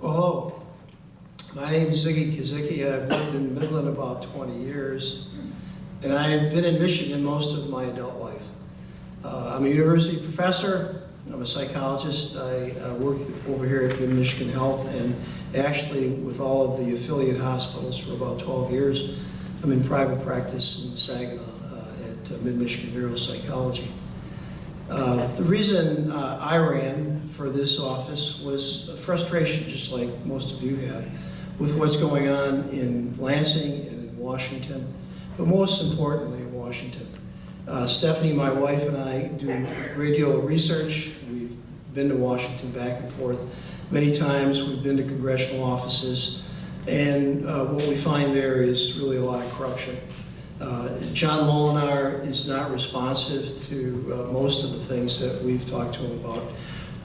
Well, hello. My name is Ziggy Kozicki. I've lived in Midland about 20 years, and I've been in Michigan most of my adult life. I'm a university professor. I'm a psychologist. I work over here at Mid-Michigan Health and actually with all of the affiliate hospitals for about 12 years. I'm in private practice in Saginaw at Mid-Michigan Neuropsychology. The reason I ran for this office was frustration, just like most of you have, with what's going on in Lansing and in Washington, but most importantly in Washington. Stephanie, my wife, and I do a great deal of research. We've been to Washington back and forth many times. We've been to congressional offices, and what we find there is really a lot of corruption. John Molinar is not responsive to most of the things that we've talked to him about.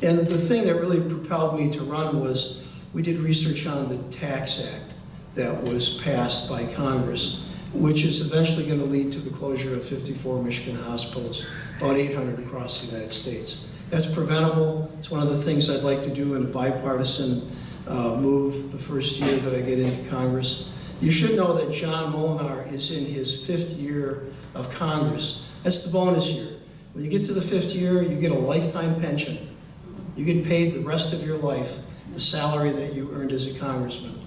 And the thing that really propelled me to run was we did research on the Tax Act that was passed by Congress, which is eventually going to lead to the closure of 54 Michigan hospitals, about 800 across the United States. That's preventable. It's one of the things I'd like to do in a bipartisan move the first year that I get into Congress. You should know that John Molinar is in his 5th year of Congress. That's the bonus year. When you get to the 5th year, you get a lifetime pension. You get paid the rest of your life the salary that you earned as a congressman.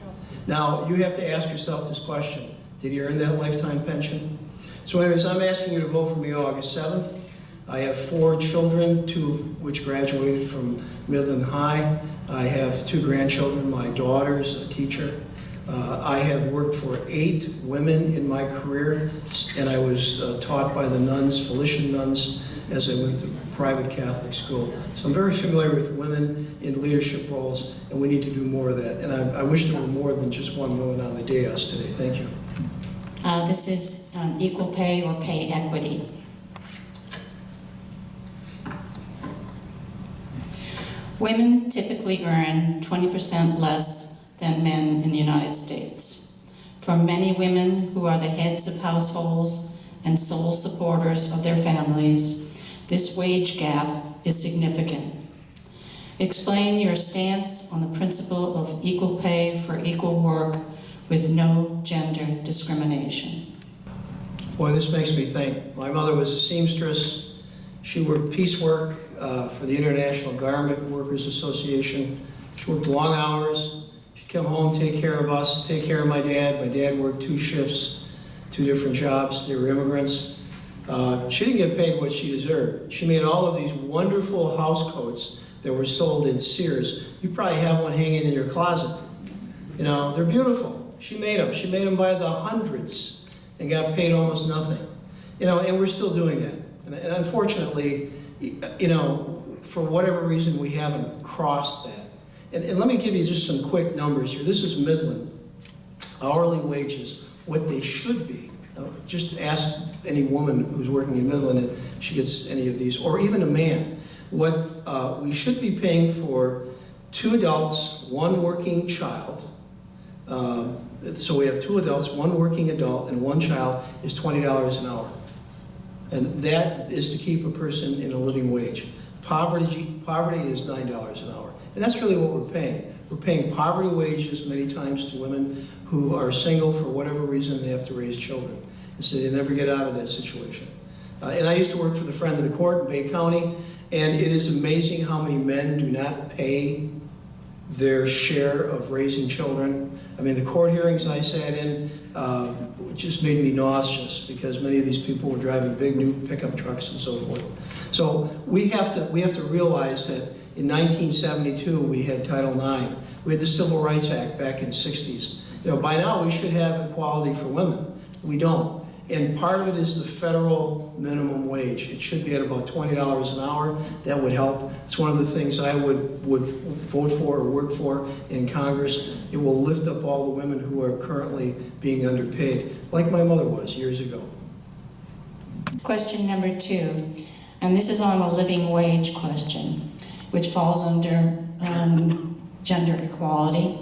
Now, you have to ask yourself this question. Did he earn that lifetime pension? So anyways, I'm asking you to vote for me August 7th. I have 4 children, 2 of which graduated from Midland High. I have 2 grandchildren. My daughter's a teacher. I have worked for 8 women in my career, and I was taught by the nuns, Felician nuns, as I went to private Catholic school. So I'm very familiar with women in leadership roles, and we need to do more of that. And I wish there were more than just one woman on the dais today. Thank you. This is equal pay or pay equity. Women typically earn 20% less than men in the United States. For many women who are the heads of households and sole supporters of their families, this wage gap is significant. Explain your stance on the principle of equal pay for equal work with no gender discrimination. Boy, this makes me think. My mother was a seamstress. She worked piecework for the International Garment Workers Association. She worked long hours. She'd come home, take care of us, take care of my dad. My dad worked 2 shifts, 2 different jobs. They were immigrants. She didn't get paid what she deserved. She made all of these wonderful house coats that were sold in Sears. You probably have one hanging in your closet. You know, they're beautiful. She made them. She made them by the hundreds and got paid almost nothing. You know, and we're still doing that. And unfortunately, you know, for whatever reason, we haven't crossed that. And let me give you just some quick numbers here. This is Midland. Hourly wages, what they should be. Just ask any woman who's working in Midland if she gets any of these, or even a man. What we should be paying for 2 adults, 1 working child. So we have 2 adults, 1 working adult, and 1 child is $20 an hour. And that is to keep a person in a living wage. Poverty is $9 an hour. And that's really what we're paying. We're paying poverty wages many times to women who are single for whatever reason they have to raise children. And so they never get out of that situation. And I used to work for the Friend of the Court in Bay County, and it is amazing how many men do not pay their share of raising children. I mean, the court hearings I sat in, it just made me nauseous because many of these people were driving big new pickup trucks and so forth. So we have to realize that in 1972 we had Title IX. We had the Civil Rights Act back in the 60s. You know, by now we should have equality for women. We don't. And part of it is the federal minimum wage. It should be at about $20 an hour. That would help. It's one of the things I would vote for or work for in Congress. It will lift up all the women who are currently being underpaid, like my mother was years ago. Question number 2, and this is on a living wage question, which falls under gender equality.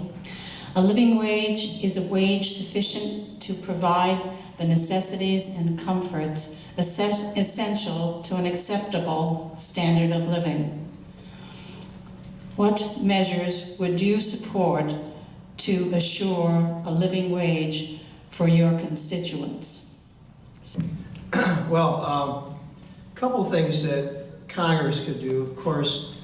A living wage is a wage sufficient to provide the necessities and comforts essential to an acceptable standard of living. What measures would you support to assure a living wage for your constituents? Well, a couple of things that Congress could do. Of course,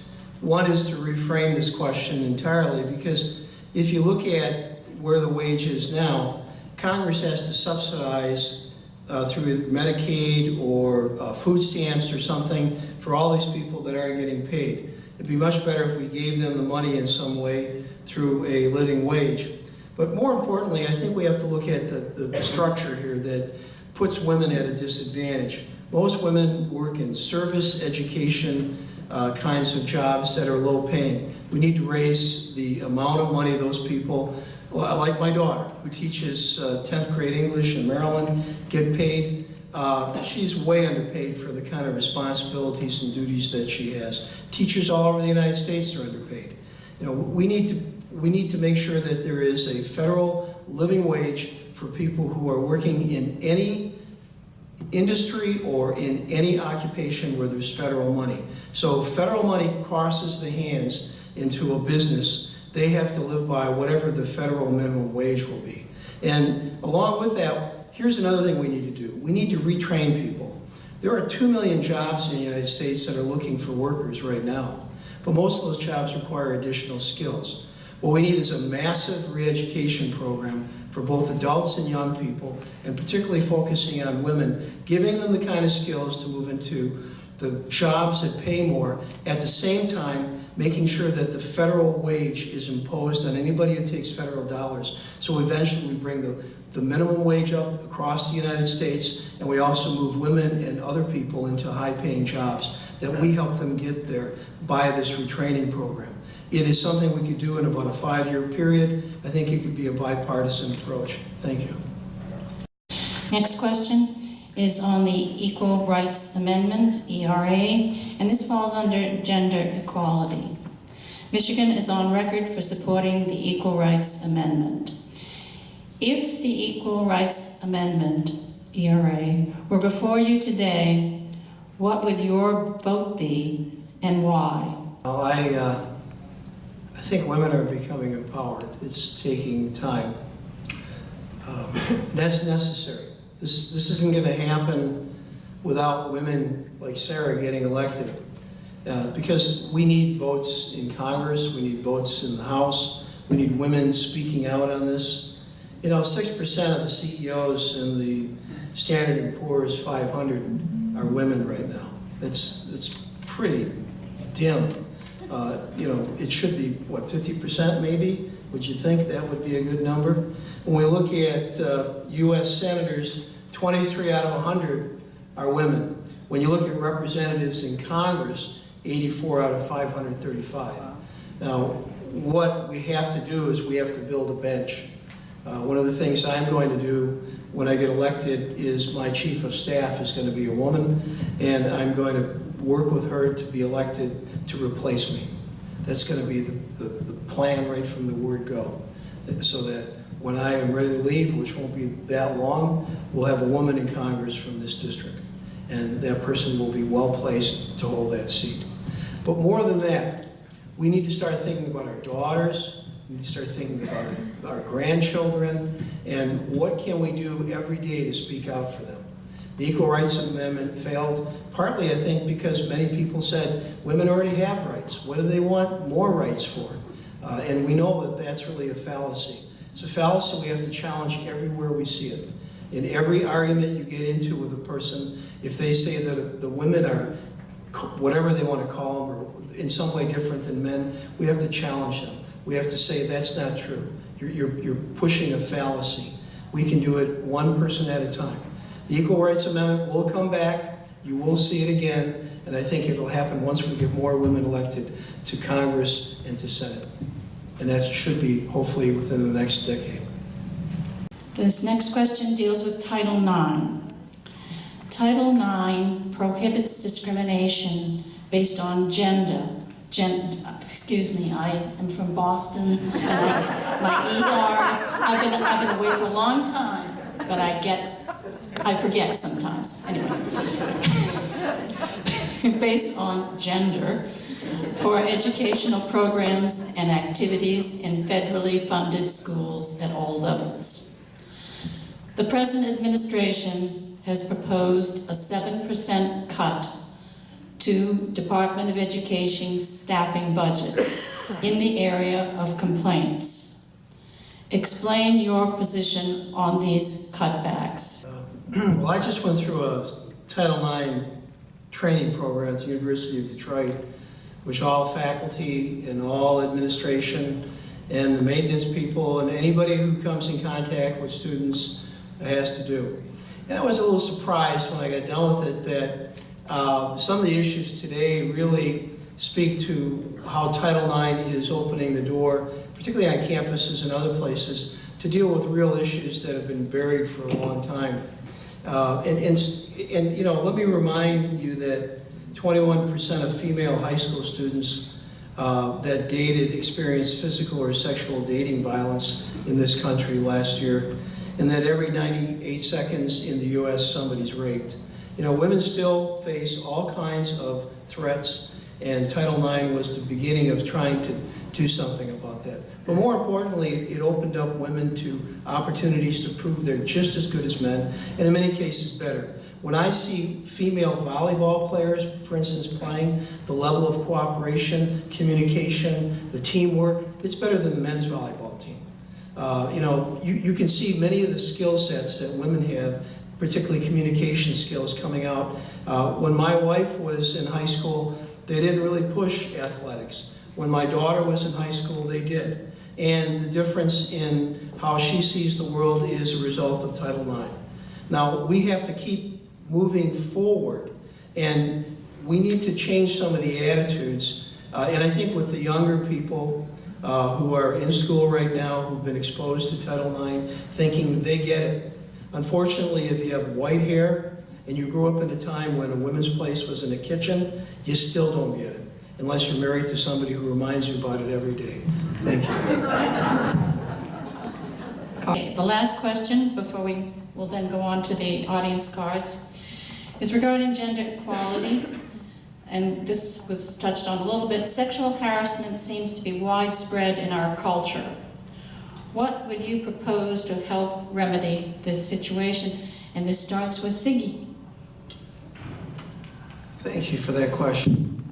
one is to reframe this question entirely, because if you look at where the wage is now, Congress has to subsidize through Medicaid or food stamps or something for all these people that aren't getting paid. It'd be much better if we gave them the money in some way through a living wage. But more importantly, I think we have to look at the structure here that puts women at a disadvantage. Most women work in service, education kinds of jobs that are low paying. We need to raise the amount of money those people, like my daughter, who teaches 10th grade English in Maryland, get paid. She's way underpaid for the kind of responsibilities and duties that she has. Teachers all over the United States are underpaid. You know, we need to make sure that there is a federal living wage for people who are working in any industry or in any occupation where there's federal money. So if federal money crosses the hands into a business, they have to live by whatever the federal minimum wage will be. And along with that, here's another thing we need to do. We need to retrain people. There are 2 million jobs in the United States that are looking for workers right now, but most of those jobs require additional skills. What we need is a massive re-education program for both adults and young people, and particularly focusing on women, giving them the kind of skills to move into the jobs that pay more, at the same time making sure that the federal wage is imposed on anybody who takes federal dollars. So eventually we bring the minimum wage up across the United States, and we also move women and other people into high-paying jobs, that we help them get there by this retraining program. It is something we could do in about a 5-year period. I think it could be a bipartisan approach. Thank you. Next question is on the Equal Rights Amendment, ERA, and this falls under gender equality. Michigan is on record for supporting the Equal Rights Amendment. If the Equal Rights Amendment, ERA, were before you today, what would your vote be and why? Well, I think women are becoming empowered. It's taking time. That's necessary. This isn't going to happen without women like Sarah getting elected, because we need votes in Congress, we need votes in the House, we need women speaking out on this. You know, 6% of the CEOs in the Standard & Poor's 500 are women right now. It's pretty dim. You know, it should be, what, 50% maybe? Would you think that would be a good number? When we look at U.S. senators, 23 out of 100 are women. When you look at representatives in Congress, 84 out of 535. Now, what we have to do is we have to build a bench. One of the things I'm going to do when I get elected is my chief of staff is going to be a woman, and I'm going to work with her to be elected to replace me. That's going to be the plan right from the word go, so that when I am ready to leave, which won't be that long, we'll have a woman in Congress from this district, and that person will be well placed to hold that seat. But more than that, we need to start thinking about our daughters, we need to start thinking about our grandchildren, and what can we do every day to speak out for them. The Equal Rights Amendment failed, partly I think because many people said women already have rights. What do they want more rights for? And we know that that's really a fallacy. It's a fallacy we have to challenge everywhere we see it. In every argument you get into with a person, if they say that the women are whatever they want to call them, or in some way different than men, we have to challenge them. We have to say that's not true. You're pushing a fallacy. We can do it one person at a time. The Equal Rights Amendment will come back. You will see it again, and I think it will happen once we get more women elected to Congress and to Senate. And that should be hopefully within the next decade. This next question deals with Title IX. Title IX prohibits discrimination based on gender. Excuse me, I am from Boston, and my ERs, I've been away for a long time, but I forget sometimes. Anyway. based on gender for educational programs and activities in federally funded schools at all levels. The present administration has proposed a 7% cut to Department of Education's staffing budget in the area of complaints. Explain your position on these cutbacks. Well, I just went through a Title IX training program at the University of Detroit, which all faculty and all administration and the maintenance people and anybody who comes in contact with students has to do. And I was a little surprised when I got done with it that some of the issues today really speak to how Title IX is opening the door, particularly on campuses and other places, to deal with real issues that have been buried for a long time. And you know, let me remind you that 21% of female high school students that dated experienced physical or sexual dating violence in this country last year, and that every 98 seconds in the US somebody's raped. You know, women still face all kinds of threats, and Title IX was the beginning of trying to do something about that. But more importantly, it opened up women to opportunities to prove they're just as good as men, and in many cases better. When I see female volleyball players, for instance, playing, the level of cooperation, communication, the teamwork, it's better than the men's volleyball team. You know, you can see many of the skill sets that women have, particularly communication skills, coming out. When my wife was in high school, they didn't really push athletics. When my daughter was in high school, they did. And the difference in how she sees the world is a result of Title IX. Now, we have to keep moving forward, and we need to change some of the attitudes. And I think with the younger people who are in school right now, who've been exposed to Title IX, thinking they get it. Unfortunately, if you have white hair and you grew up in a time when a women's place was in a kitchen, you still don't get it, unless you're married to somebody who reminds you about it every day. Thank you. Okay, the last question before we will then go on to the audience cards is regarding gender equality, and this was touched on a little bit. Sexual harassment seems to be widespread in our culture. What would you propose to help remedy this situation? And this starts with Ziggy. Thank you for that question.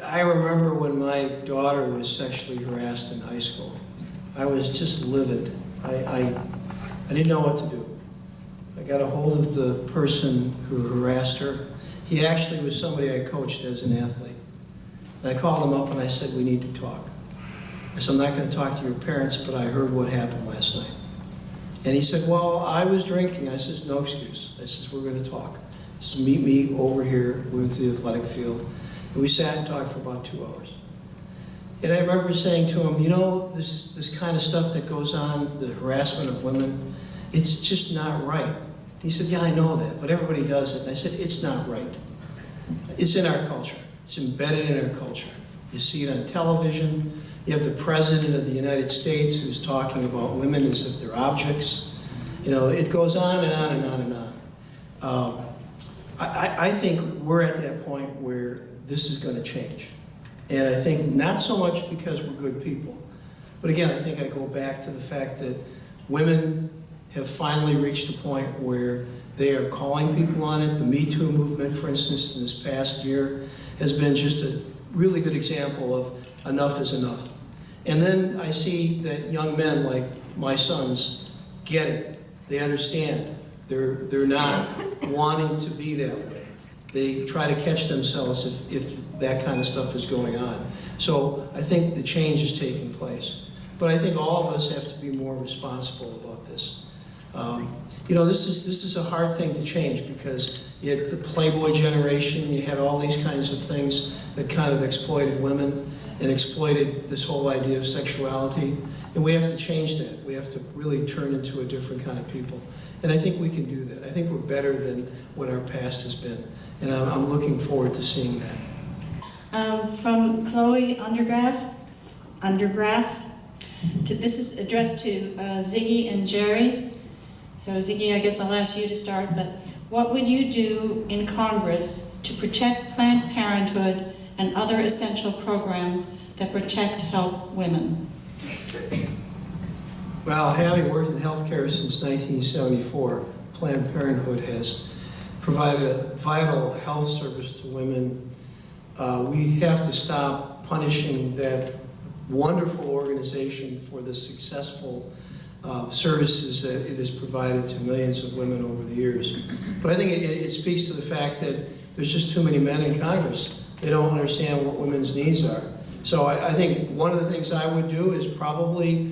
I remember when my daughter was sexually harassed in high school. I was just livid. I didn't know what to do. I got a hold of the person who harassed her. He actually was somebody I coached as an athlete. And I called him up and I said, we need to talk. I said, I'm not going to talk to your parents, but I heard what happened last night. And he said, well, I was drinking. I said, no excuse. I said, we're going to talk. He said, meet me over here. We went to the athletic field. And we sat and talked for about 2 hours. And I remember saying to him, you know, this kind of stuff that goes on, the harassment of women, it's just not right. He said, yeah, I know that, but everybody does it. And I said, it's not right. It's in our culture. It's embedded in our culture. You see it on television. You have the President of the United States who's talking about women as if they're objects. You know, it goes on and on and on and on. I think we're at that point where this is going to change. And I think not so much because we're good people, but again, I think I go back to the fact that women have finally reached a point where they are calling people on it. The Me Too movement, for instance, in this past year has been just a really good example of enough is enough. And then I see that young men like my sons get it. They understand. They're not wanting to be that way. They try to catch themselves if that kind of stuff is going on. So I think the change is taking place. But I think all of us have to be more responsible about this. You know, this is a hard thing to change because you had the Playboy generation, you had all these kinds of things that kind of exploited women and exploited this whole idea of sexuality. And we have to change that. We have to really turn into a different kind of people. And I think we can do that. I think we're better than what our past has been. And I'm looking forward to seeing that. From Chloe Undergraf. This is addressed to Ziggy and Jerry. So Ziggy, I guess I'll ask you to start, but what would you do in Congress to protect Planned Parenthood and other essential programs that protect, help women? Well, having worked in healthcare since 1974, Planned Parenthood has provided a vital health service to women. We have to stop punishing that wonderful organization for the successful services that it has provided to millions of women over the years. But I think it speaks to the fact that there's just too many men in Congress. They don't understand what women's needs are. So I think one of the things I would do is probably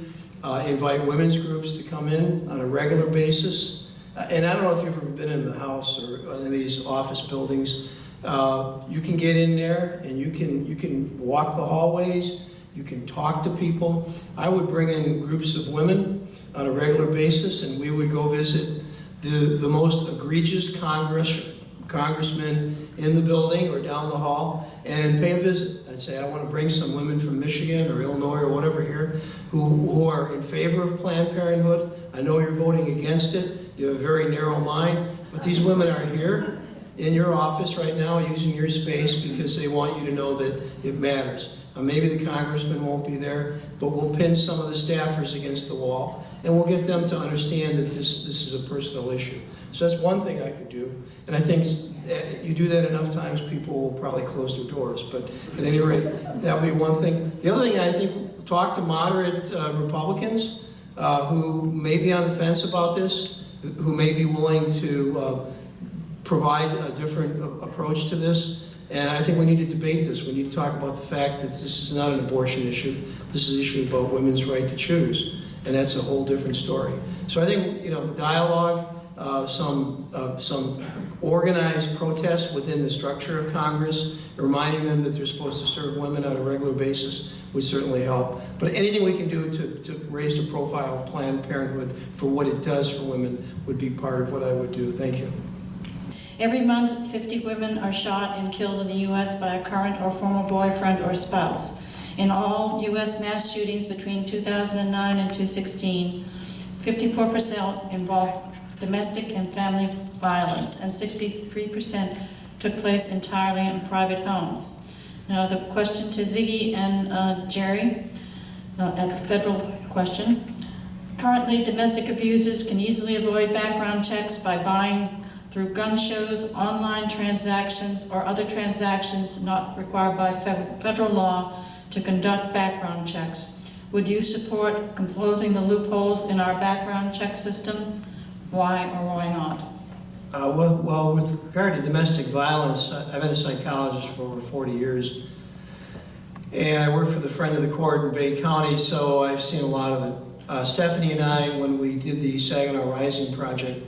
invite women's groups to come in on a regular basis. And I don't know if you've ever been in the House or in these office buildings. You can get in there and you can walk the hallways, you can talk to people. I would bring in groups of women on a regular basis, and we would go visit the most egregious congressmen in the building or down the hall and pay a visit. I'd say, I want to bring some women from Michigan or Illinois or whatever here who are in favor of Planned Parenthood. I know you're voting against it. You have a very narrow mind, but these women are here in your office right now using your space because they want you to know that it matters. Maybe the congressman won't be there, but we'll pin some of the staffers against the wall, and we'll get them to understand that this is a personal issue. So that's one thing I could do, and I think you do that enough times, people will probably close their doors. But at any rate, that would be one thing. The other thing, I think, talk to moderate Republicans who may be on the fence about this, who may be willing to provide a different approach to this. And I think we need to debate this. We need to talk about the fact that this is not an abortion issue. This is an issue about women's right to choose. And that's a whole different story. So I think, dialogue, some organized protest within the structure of Congress, reminding them that they're supposed to serve women on a regular basis would certainly help. But anything we can do to raise the profile of Planned Parenthood for what it does for women would be part of what I would do. Thank you. Every month, 50 women are shot and killed in the U.S. by a current or former boyfriend or spouse. In all U.S. mass shootings between 2009 and 2016, 54% involved domestic and family violence, and 63% took place entirely in private homes. Now, the question to Ziggy and Jerry, a federal question. Currently, domestic abusers can easily avoid background checks by buying through gun shows, online transactions, or other transactions not required by federal law to conduct background checks. Would you support closing the loopholes in our background check system? Why or why not? Well, with regard to domestic violence, I've been a psychologist for over 40 years. And I work for the Friend of the Court in Bay County, so I've seen a lot of it. Stephanie and I, when we did the Saginaw Rising project,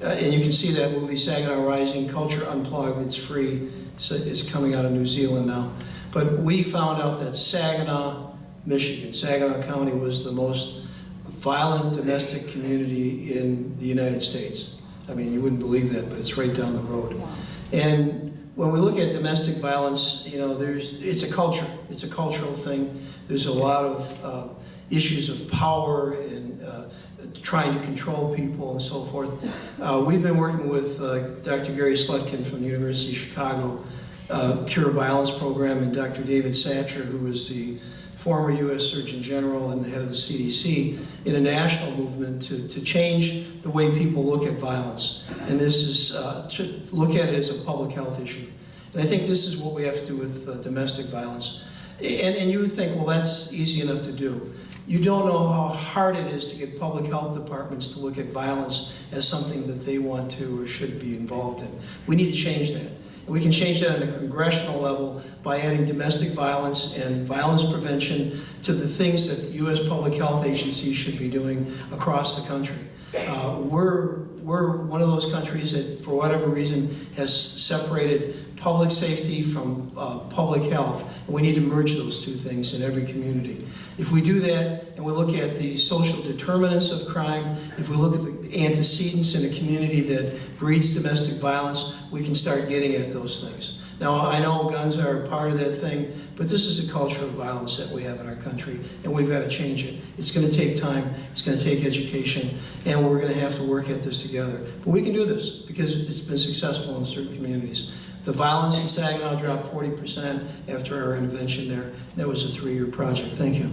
and you can see that movie, Saginaw Rising, Culture Unplugged, it's free. It's coming out of New Zealand now. But we found out that Saginaw, Michigan, Saginaw County was the most violent domestic community in the United States. I mean, you wouldn't believe that, but it's right down the road. Wow. And when we look at domestic violence, it's a culture. It's a cultural thing. There's a lot of issues of power and trying to control people and so forth. We've been working with Dr. Gary Slutkin from the University of Chicago, Cure Violence Program, and Dr. David Satcher, who was the former U.S. Surgeon General and the head of the CDC, in a national movement to change the way people look at violence. And this is to look at it as a public health issue. And I think this is what we have to do with domestic violence. And you would think, well, that's easy enough to do. You don't know how hard it is to get public health departments to look at violence as something that they want to or should be involved in. We need to change that. And we can change that on a congressional level by adding domestic violence and violence prevention to the things that U.S. public health agencies should be doing across the country. We're one of those countries that, for whatever reason, has separated public safety from public health. And we need to merge those two things in every community. If we do that, and we look at the social determinants of crime, if we look at the antecedents in a community that breeds domestic violence, we can start getting at those things. Now, I know guns are a part of that thing, but this is a culture of violence that we have in our country, and we've got to change it. It's going to take time, it's going to take education, and we're going to have to work at this together. But we can do this, because it's been successful in certain communities. The violence in Saginaw dropped 40% after our intervention there. That was a 3-year project. Thank you.